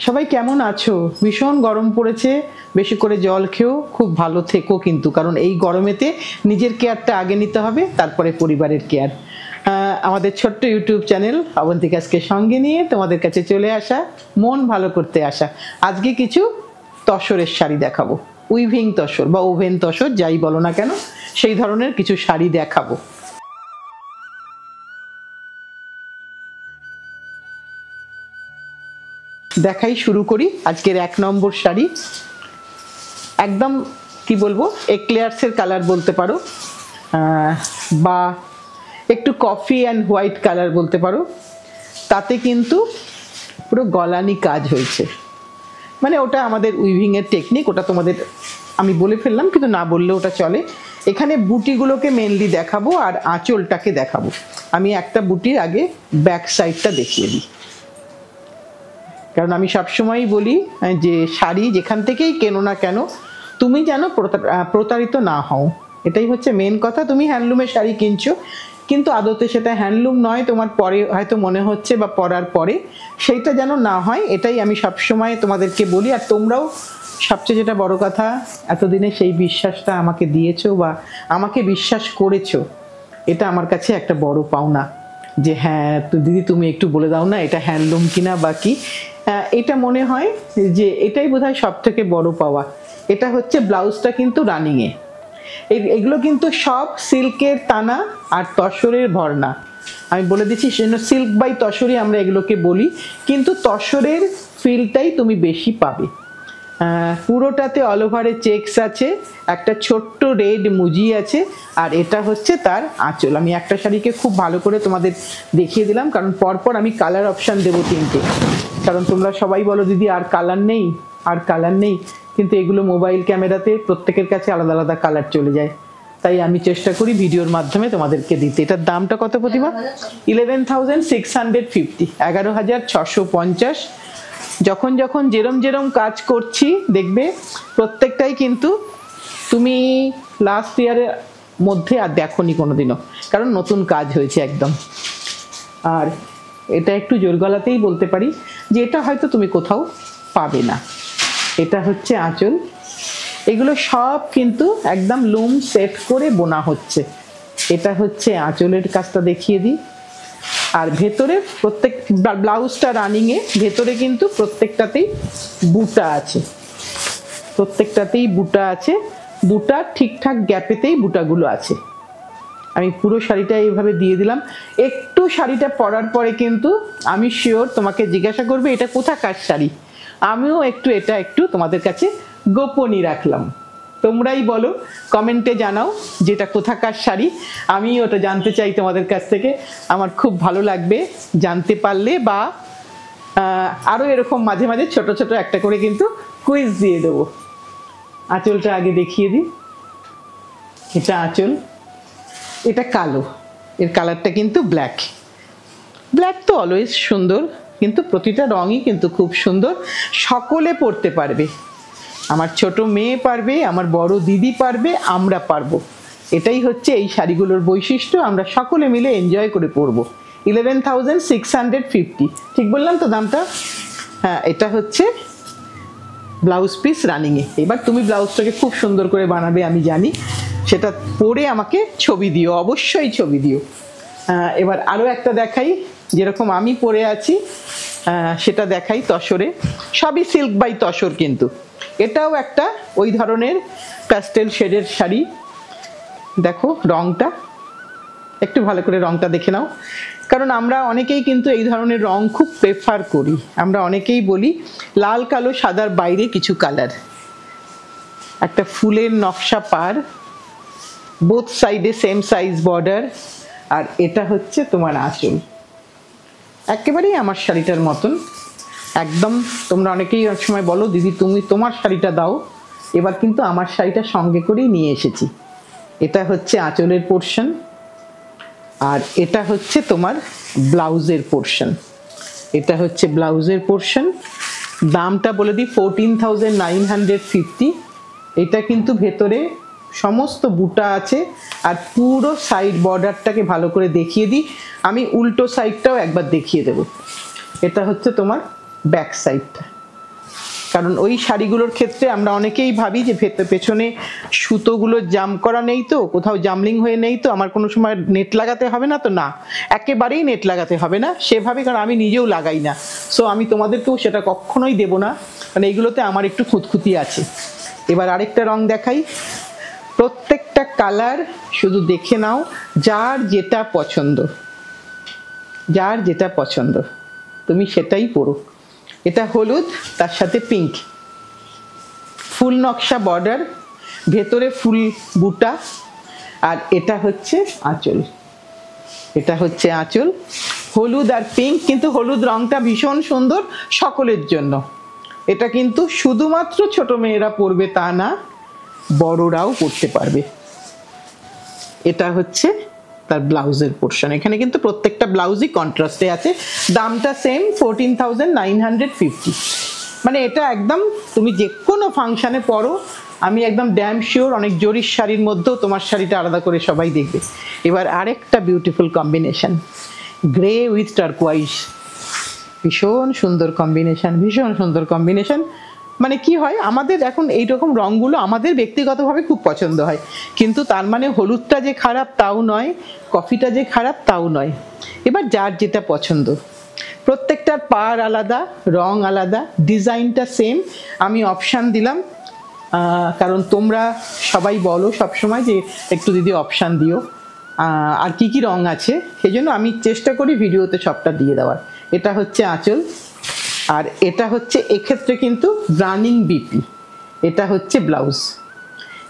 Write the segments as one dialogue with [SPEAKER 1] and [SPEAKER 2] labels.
[SPEAKER 1] সবাই কেমন আছো? ভীষণ গরম পড়েছে, বেশি করে জল খেও, খুব ভালো থেকো কিন্তু, কারণ এই গরমেতে নিজের কেয়ারটা আগে নিতে হবে, তারপরে পরিবারের কেয়ার। আমাদের ছোট্ট ইউটিউব চ্যানেল অবন্তিকাকে সঙ্গে নিয়ে তোমাদের কাছে চলে আসা, মন ভালো করতে আসা। আজকে কিছু তসরের শাড়ি দেখাবো, উইভিং তসর বা ওভেন তসর যাই বলো না কেন, সেই ধরনের কিছু শাড়ি দেখাবো। দেখাই শুরু করি। আজকের 1 নম্বর শাড়ি একদম কি বলবো, এক্লেয়ার্সের কালার বলতে পারো, বা একটু কফি অ্যান্ড হোয়াইট কালার বলতে পারো। তাতে কিন্তু পুরো গলানি কাজ হয়েছে, মানে ওটা আমাদের উইভিংয়ের টেকনিক, ওটা তোমাদের আমি বলে ফেললাম, কিন্তু না বললে ওটা চলে। এখানে বুটিগুলোকে মেনলি দেখাবো আর আঁচলটাকে দেখাবো। আমি একটা বুটির আগে ব্যাক সাইডটা দেখিয়ে দিই, কারণ আমি সবসময়ই বলি যে শাড়ি যেখান থেকেই কেনো না কেন তুমি যেন প্রতারিত না হও, এটাই হচ্ছে মেন কথা। তুমি হ্যান্ডলুমের শাড়ি কিনছো, কিন্তু আদতে সেটা হ্যান্ডলুম নয়, তোমার পরে হয়তো মনে হচ্ছে বা পরার পরে সেইটা যেন না হয়, এটাই আমি সবসময় তোমাদেরকে বলি। আর তোমরাও সবচেয়ে যেটা বড় কথা, এতদিনে সেই বিশ্বাসটা আমাকে দিয়েছো বা আমাকে বিশ্বাস করেছো, এটা আমার কাছে একটা বড় পাওনা। যে হ্যাঁ দিদি তুমি একটু বলে দাও না এটা হ্যান্ডলুম কিনা বা কি। এটা মনে হয় যে এটাই বোধহয় সব থেকে বড় পাওয়া। এটা হচ্ছে ব্লাউজটা কিন্তু রানিংয়ে, এগুলো কিন্তু সব সিল্কের টানা আর তসরের ভরনা। আমি বলে দিচ্ছি সেজন্য সিল্ক বাই তসরই আমরা এগুলোকে বলি, কিন্তু তসরের ফিলটাই তুমি বেশি পাবে। পুরোটাতে অল ওভারে চেকস আছে, একটা ছোট্ট রেড মুজি আছে, আর এটা হচ্ছে তার আঁচল। আমি একটা শাড়িকে খুব ভালো করে তোমাদের দেখিয়ে দিলাম, কারণ পরপর আমি কালার অপশান দেবো 3টে, কারণ তোমরা সবাই বলো দিদি আর কালার নেই, আর কালার নেই, কিন্তু এগুলো মোবাইল ক্যামেরাতে প্রত্যেকের কাছে আলাদা আলাদা কালার চলে যায়, তাই আমি চেষ্টা করি ভিডিওর মাধ্যমে তোমাদেরকে দিতে। এটার দামটা কত প্রতিমা? 11,650, 11,650। যখন যখন যেরম যেরম কাজ করছি দেখবে প্রত্যেকটাই কিন্তু তুমি লাস্ট ইয়ারের মধ্যে আর দেখোনি কোনোদিনও, কারণ নতুন কাজ হয়েছে একদম। আর এটা একটু জোর গলাতেই বলতে পারি যে এটা হয়তো তুমি কোথাও পাবে না। এটা হচ্ছে আঁচল, এগুলো সব কিন্তু একদম লুম সেট করে বোনা হচ্ছে। এটা হচ্ছে আঁচলের কাজটা দেখিয়ে দিই। আর ভেতরে প্রত্যেক ব্লাউজটা রানিংয়ে, ভেতরে কিন্তু প্রত্যেকটাতেই বুটা আছে, প্রত্যেকটাতেই বুটা আছে, বুটার ঠিকঠাক গ্যাপেতেই বুটাগুলো আছে। আমি পুরো শাড়িটা এইভাবে দিয়ে দিলাম। একটু শাড়িটা পরার পরে কিন্তু আমি শিওর তোমাকে জিজ্ঞাসা করবে এটা কোথাকার শাড়ি। আমিও এটা একটু তোমাদের কাছে গোপনই রাখলাম। তোমরাই বলো, কমেন্টে জানাও যেটা কোথাকার শাড়ি, আমি ওটা জানতে চাই তোমাদের কাছ থেকে। আমার খুব ভালো লাগবে জানতে পারলে, বা আরও এরকম মাঝে মাঝে ছোট ছোট একটা করে কিন্তু কুইজ দিয়ে দেবো। আঁচলটা আগে দেখিয়ে দিই। এটা আঁচল, এটা কালো, এর কালারটা কিন্তু ব্ল্যাক। ব্ল্যাক তো অলওয়েজ সুন্দর, কিন্তু প্রতিটা রঙই কিন্তু খুব সুন্দর, সকলে পরতে পারবে। আমার ছোট মেয়ে পারবে, আমার বড় দিদি পারবে, আমরা পারবো। এটাই হচ্ছে এই শাড়িগুলোর বৈশিষ্ট্য, আমরা সকলে মিলে এনজয় করে পরবো। 11,650, ঠিক বললাম তো দামটা? হ্যাঁ, এটা হচ্ছে ব্লাউজ পিস রানিংয়ে। এবার তুমি ব্লাউজটাকে খুব সুন্দর করে বানাবে আমি জানি, সেটা পরে আমাকে ছবি দিও, অবশ্যই ছবি দিও। এবার আরও একটা দেখাই, যেরকম আমি পরে আছি সেটা দেখাই। তসরে সবই সিল্ক বাই তসর, কিন্তু এটাও একটা ওই ধরনের প্যাস্টেল শেডের শাড়ি। দেখো রংটা, একটু ভালো করে রংটা দেখে নাও, কারণ আমরা অনেকেই কিন্তু এই ধরনের রং খুব প্রেফার করি। আমরা অনেকেই বলি লাল কালো সাদার বাইরে কিছু কালার। একটা ফুলের নকশা পার, বোথ সাইডে সেম সাইজ বর্ডার, আর এটা হচ্ছে তোমার আঁচল। একেবারেই আমার শাড়িটার মতন একদম। তোমরা অনেকেই এক সময় বলো দিদি তুমি তোমার শাড়িটা দাও, এবার কিন্তু আমার শাড়িটা সঙ্গে করেই নিয়ে এসেছি। এটা হচ্ছে আঁচলের পোর্শন, আর এটা হচ্ছে তোমার ব্লাউজের পোর্শন। এটা হচ্ছে ব্লাউজের পোর্শন। দামটা বলে দিই 14,950। এটা কিন্তু ভেতরে সমস্ত বুটা আছে, আর পুরো সাইড বর্ডারটাকে ভালো করে দেখিয়ে দিই। আমি উল্টো সাইডটাও একবার দেখিয়ে দেব। এটা হচ্ছে তোমার ব্যাক সাইডটা, কারণ ওই শাড়িগুলোর ক্ষেত্রে আমরা অনেকেই ভাবি যে পেছনে সুতোগুলো জাম করা নেই তো, কোথাও জামলিং হয়ে নেই তো, আমার কোনো সময় নেট লাগাতে হবে না তো, না একেবারেই নেট লাগাতে হবে না সেভাবে, কারণ আমি নিজেও লাগাই না। সো আমি তোমাদেরকেও সেটা কখনোই দেবো না, কারণ এইগুলোতে আমার একটু খুঁতখুতি আছে। এবার আরেকটা রং দেখাই। প্রত্যেকটা কালার শুধু দেখে নাও, যার যেটা পছন্দ, যার যেটা পছন্দ তুমি সেটাই পরো। এটা হলুদ, তার সাথে পিঙ্ক, ফুল নকশা বর্ডার, ভেতরে ফুল বুটা, আর এটা হচ্ছে আঁচল। এটা হচ্ছে আঁচল, হলুদ আর পিঙ্ক। কিন্তু হলুদ রংটা ভীষণ সুন্দর সকলের জন্য। এটা কিন্তু শুধুমাত্র ছোট মেয়েরা পরবে তা না, বড়রাও পরতে পারবে। এটা হচ্ছে তার ব্লাউজের পোর্শন। এখানে কিন্তু প্রত্যেকটা ব্লাউজই কন্ট্রাস্টে আছে। দামটা সেম 14,950। মানে এটা একদম তুমি যে কোনো ফাংশানে পরো, আমি একদম ড্যাম শিওর অনেক জরির শাড়ির মধ্যেও তোমার শাড়িটা আলাদা করে সবাই দেখবে। এবার আরেকটা beautiful combination, grey with turquoise. ভীষণ সুন্দর কম্বিনেশন, ভীষণ সুন্দর কম্বিনেশন। মানে কি হয়, আমাদের এখন এইরকম রঙগুলো আমাদের ব্যক্তিগতভাবে খুব পছন্দ হয়, কিন্তু তার মানে হলুদটা যে খারাপ তাও নয়, কফিটা যে খারাপ তাও নয়। এবার যার যেটা পছন্দ, প্রত্যেকটার পার আলাদা, রং আলাদা, ডিজাইনটা সেম। আমি অপশান দিলাম, কারণ তোমরা সবাই বলো সবসময় যে একটু দিদি অপশান দিও আর কি কি রং আছে, সেই জন্য আমি চেষ্টা করি ভিডিওতে সবটা দিয়ে দেওয়ার। এটা হচ্ছে আঁচল, আর এটা হচ্ছে এক্ষেত্রে কিন্তু রানিং বিপি। এটা হচ্ছে ব্লাউজ।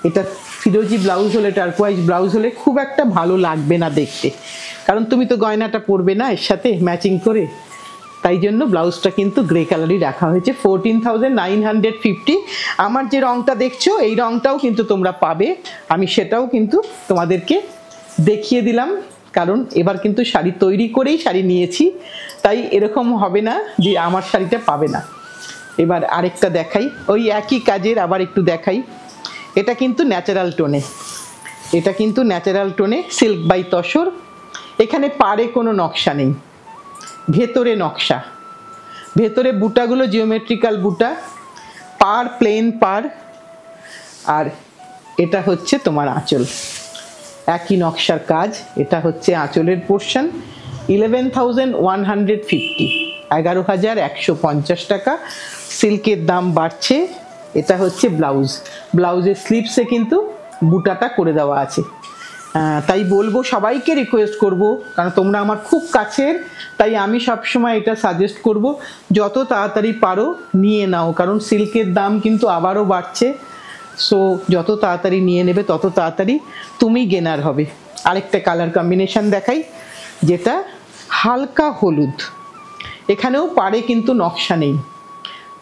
[SPEAKER 1] এটা ফিরোজি ব্লাউজ হলে, টার্কোয়াইজ ব্লাউজ হলে খুব একটা ভালো লাগবে না দেখতে, কারণ তুমি তো গয়নাটা পরবে না এর সাথে ম্যাচিং করে, তাই জন্য ব্লাউজটা কিন্তু গ্রে কালারই রাখা হয়েছে। 14,950। আমার যে রংটা দেখছো এই রংটাও কিন্তু তোমরা পাবে, আমি সেটাও কিন্তু তোমাদেরকে দেখিয়ে দিলাম, কারণ এবার কিন্তু শাড়ি তৈরি করেই শাড়ি নিয়েছি, তাই এরকম হবে না যে আমার শাড়িটা পাবে না। এবার আরেকটা দেখাই, ওই একই কাজের আবার একটু দেখাই। এটা কিন্তু ন্যাচারাল টোনে, এটা কিন্তু ন্যাচারাল টোনে, সিল্ক বাই তসর। এখানে পাড়ে কোনো নকশা নেই, ভেতরে নকশা, ভেতরে বুটাগুলো জিওমেট্রিক্যাল বুটা, পার প্লেন পার, আর এটা হচ্ছে তোমার আঁচল, একই নকশার কাজ। এটা হচ্ছে আঁচলের পোর্শন। 11,150, 11,150 টাকা। সিল্কের দাম বাড়ছে। এটা হচ্ছে ব্লাউজ, ব্লাউজের স্লিভসে কিন্তু বুটাটা করে দেওয়া আছে। তাই বলবো, সবাইকে রিকোয়েস্ট করব, কারণ তোমরা আমার খুব কাছের, তাই আমি সবসময় এটা সাজেস্ট করব যত তাড়াতাড়ি পারো নিয়ে নাও, কারণ সিল্কের দাম কিন্তু আবারও বাড়ছে। সো যত তাড়াতাড়ি নিয়ে নেবে তত তাড়াতাড়ি তুমি গেনার হবে। আরেকটা কালার কম্বিনেশন দেখাই, যেটা হালকা হলুদ। এখানেও পাড়ে কিন্তু নকশা নেই,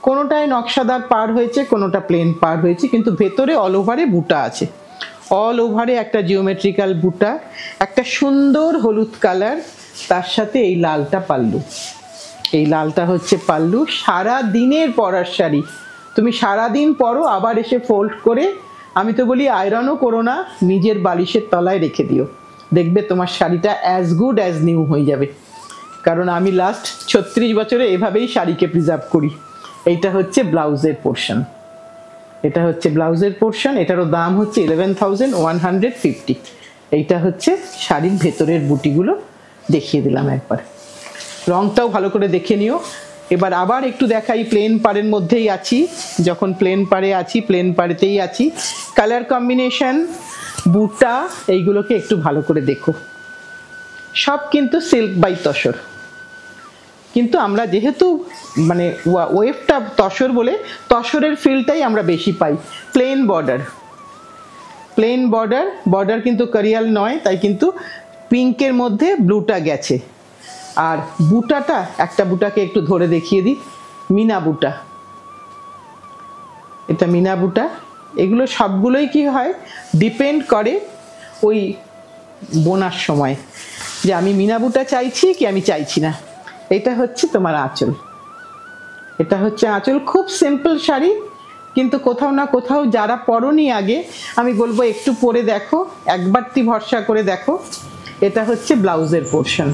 [SPEAKER 1] কোনোটায় নকশাদার পার হয়েছে, কোনোটা প্লেন পার হয়েছে, কিন্তু ভেতরে অল ওভারে বুটা আছে, অল ওভারে একটা জিওমেট্রিক্যাল বুটা, একটা সুন্দর হলুদ কালার, তার সাথে এই লালটা পাল্লু। এই লালটা হচ্ছে পাল্লু। সারা দিনের পরার শাড়ি, তুমি সারাদিন পরো, আবার এসে ফোল্ড করে, আমি তো বলি আয়রনও করো না, নিজের বালিশের তলায় রেখে দিও, দেখবে তোমার শাড়িটা অ্যাজ গুড অ্যাজ নিউ হয়ে যাবে। কারণ আমি লাস্ট 36 বছরে এভাবেই শাড়িকে প্রিজার্ভ করি। এইটা হচ্ছে ব্লাউজের পোর্শন, এটা হচ্ছে ব্লাউজের পোর্শন। এটারও দাম হচ্ছে 11,150। এইটা হচ্ছে শাড়ির ভেতরের বুটিগুলো দেখিয়ে দিলাম একবার, রংটাও ভালো করে দেখে নিও। এবার আবার একটু দেখাই, প্লেন পাড়ের মধ্যেই আছি, যখন প্লেন পাড়ে আছি প্লেন পাড়েতেই আছি। কালার কম্বিনেশন, বুটা, এইগুলোকে একটু ভালো করে দেখো, সব কিন্তু সিল্ক বাই তসর। কিন্তু আমরা যেহেতু মানে ওয়েভটা তসর বলে, তসরের ফিলটাই আমরা বেশি পাই। Plain border, plain border, border কিন্তু কারিয়াল নয়, তাই কিন্তু পিঙ্কের মধ্যে ব্লুটা গেছে। আর বুটাটা, একটা বুটাকে একটু ধরে দেখিয়ে দিই, মিনা বুটা, এটা মিনা বুটা। এগুলো সবগুলোই কি হয়, ডিপেন্ড করে ওই বোনার সময়, যে আমি মিনা বুটা চাইছি কি আমি চাইছি না। এটা হচ্ছে তোমার আঁচল, এটা হচ্ছে আঁচল। খুব সিম্পল শাড়ি, কিন্তু কোথাও না কোথাও যারা পরনি আগে, আমি বলবো একটু পরে দেখো, একবারটি ভরসা করে দেখো। এটা হচ্ছে ব্লাউজের পোর্শন,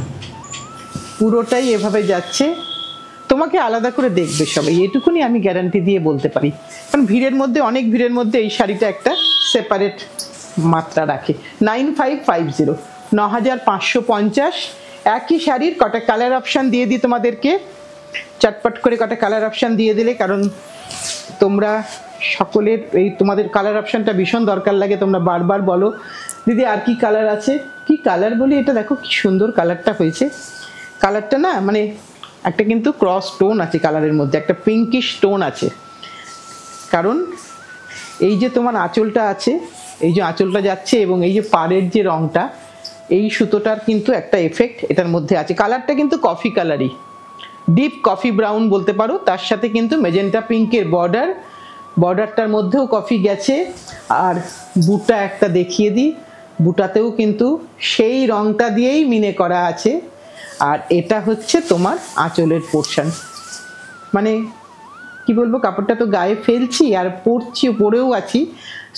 [SPEAKER 1] পুরোটাই এভাবে যাচ্ছে, তোমাকে আলাদা করে দেখবে সবাই, এটুকুনি আমি গ্যারান্টি দিয়ে বলতে পারি। কারণ ভিড়ের মধ্যে, অনেক ভিড়ের মধ্যে এই শাড়িটা একটা সেপারেট মাত্রা রাখে। 9550, 9550। একই শাড়ির কটা কালার অপশান দিয়ে দিই তোমাদেরকে, চটপট করে কটা কালার অপশান দিয়ে দিলে, কারণ তোমরা সকলের এই তোমাদের কালার অপশানটা ভীষণ দরকার লাগে। তোমরা বারবার বলো দিদি আর কি কালার আছে, কি কালার বলি, এটা দেখো কি সুন্দর কালারটা হয়েছে। কালারটা না মানে একটা কিন্তু ক্রস টোন আছে কালারের মধ্যে, একটা পিঙ্কিশ টোন আছে। কারণ এই যে তোমার আঁচলটা আছে, এই যে আঁচলটা যাচ্ছে এবং এই যে পাড়ের যে রঙটা, এই সুতোটার কিন্তু একটা এফেক্ট এটার মধ্যে আছে। কালারটা কিন্তু কফি কালারই, ডিপ কফি ব্রাউন বলতে পারো। তার সাথে কিন্তু মেজেন্টা পিঙ্কের বর্ডারটার মধ্যেও কফি গেছে। আর বুটা একটা দেখিয়ে দিই, বুটাতেও কিন্তু সেই রঙটা দিয়েই মিনে করা আছে। আর এটা হচ্ছে তোমার আঁচলের পোর্শন। মানে কি বলবো, কাপড়টা তো গায়ে ফেলছি আর পরেও আছি,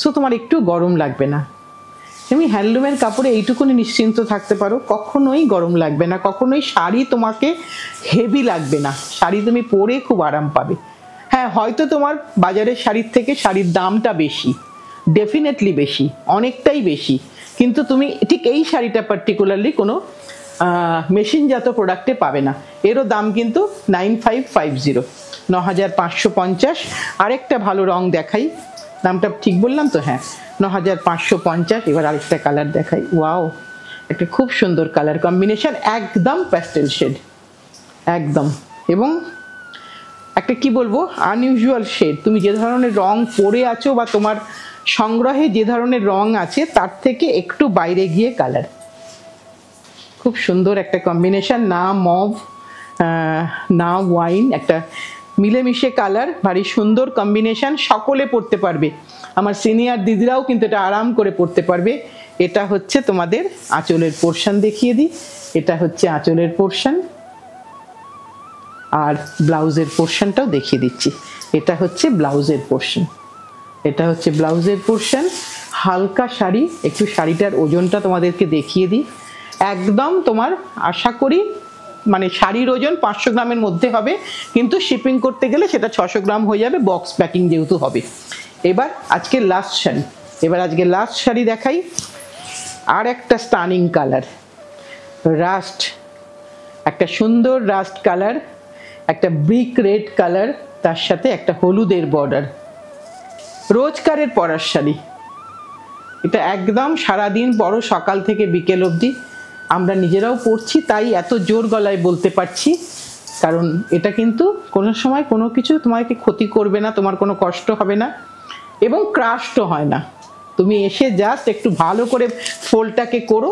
[SPEAKER 1] সো তোমার একটু গরম লাগবে না। তুমি হ্যান্ডলুমের কাপড়ে এইটুকুনি নিশ্চিন্ত থাকতে পারো, কখনোই গরম লাগবে না, কখনোই শাড়ি তোমাকে হেভি লাগবে না, শাড়ি তুমি পরে খুব আরাম পাবে। হ্যাঁ, হয়তো তোমার বাজারের শাড়ির থেকে শাড়ির দামটা বেশি, ডেফিনেটলি বেশি, অনেকটাই বেশি, কিন্তু তুমি ঠিক এই শাড়িটা পার্টিকুলারলি কোনো মেশিনজাত প্রোডাক্টে পাবে না। এরও দাম কিন্তু 9550, 9550। আরেকটা ভালো রং দেখাই, দামটা ঠিক বললাম তো? হ্যাঁ, 9550। এবার আরেকটা কালার দেখাই। ওয়াও, একটা খুব সুন্দর কালার কম্বিনেশন, একদম প্যাস্টেল শেড, একদম। এবং একটা কি বলবো আনইউজুয়াল শেড। তুমি যে ধরনের রং পরে আছো বা তোমার সংগ্রহে যে ধরনের রং আছে তার থেকে একটু বাইরে গিয়ে কালার, খুব সুন্দর একটা কম্বিনেশন। না মভ না ওয়াইন, একটা মিলেমিশে কালার, ভারী সুন্দর কম্বিনেশন, সকলে পরতে পারবে। আমার সিনিয়র দিদিরাও কিন্তু এটা আরাম করে পরতে পারবে। এটা হচ্ছে তোমাদের আঁচলের পোর্শন, দেখিয়ে দিই। এটা হচ্ছে আঁচলের পোর্শন, আর ব্লাউজের পোর্শনটাও দেখিয়ে দিচ্ছি। এটা হচ্ছে ব্লাউজের পোর্শন, এটা হচ্ছে ব্লাউজের পোর্শন। হালকা শাড়ি, একটু শাড়িটার ওজনটা তোমাদেরকে দেখিয়ে দিই। একদম তোমার আশা করি মানে শাড়ির ওজন 500 গ্রামের মধ্যে হবে, কিন্তু শিপিং করতে গেলে সেটা 600 গ্রাম হয়ে যাবে, বক্স প্যাকিং যেহেতু হবে। এবার আজকের লাস্ট শাড়ি, দেখাই। আর একটা স্টানিং কালার, রাস্ট, একটা সুন্দর রাস্ট কালার, একটা ব্রিক রেড কালার, তার সাথে একটা হলুদের বর্ডার। রোজকারের পরার শাড়ি, এটা একদম সারাদিন বড়, সকাল থেকে বিকেল অবধি আমরা নিজেরাও পরছি, তাই এত জোর গলায় বলতে পারছি। কারণ এটা কিন্তু কোনো সময় কোনো কিছু তোমাকে ক্ষতি করবে না, তোমার কোনো কষ্ট হবে না এবং ক্রাশও হয় না। তুমি এসে জাস্ট একটু ভালো করে ফোল্ডটাকে করো।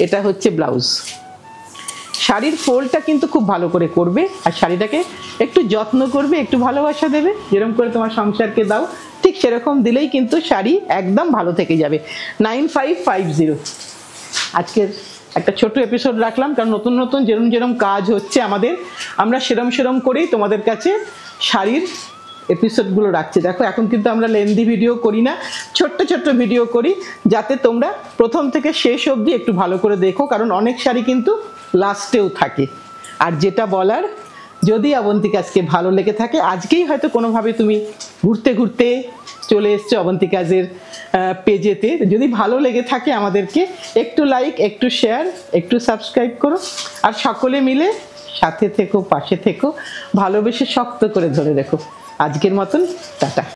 [SPEAKER 1] এটা হচ্ছে ব্লাউজ। শাড়ির ফোল্ডটা কিন্তু খুব ভালো করে করবে, আর শাড়িটাকে একটু যত্ন করবে, একটু ভালোবাসা দেবে, যেরকম করে তোমার সংসারকে দাও ঠিক সেরকম দিলেই কিন্তু শাড়ি একদম ভালো থেকে যাবে। 9550। আজকের একটা ছোট এপিসোড রাখলাম, কারণ নতুন নতুন যেরম কাজ হচ্ছে আমাদের, আমরা সেরম করেই তোমাদের কাছে শাড়ির এপিসোডগুলো রাখছি। দেখো, এখন কিন্তু আমরা লেন্দি ভিডিও করি না, ছোট্ট ভিডিও করি, যাতে তোমরা প্রথম থেকে শেষ অবধি একটু ভালো করে দেখো। কারণ অনেক শাড়ি কিন্তু লাস্টেও থাকে। আর যেটা বলার, যদি অবন্তিকা আজকে ভালো লেগে থাকে, আজকেই হয়তো কোনোভাবে তুমি ঘুরতে চলে এসছো অবন্তিকাজের পেজেতে, যদি ভালো লেগে থাকে আমাদেরকে একটু লাইক, একটু শেয়ার, একটু সাবস্ক্রাইব করো। আর সকলে মিলে সাথে থেকো, পাশে থেকো, ভালোবেসে শক্ত করে ধরে রেখো। আজকের মতন টাটা।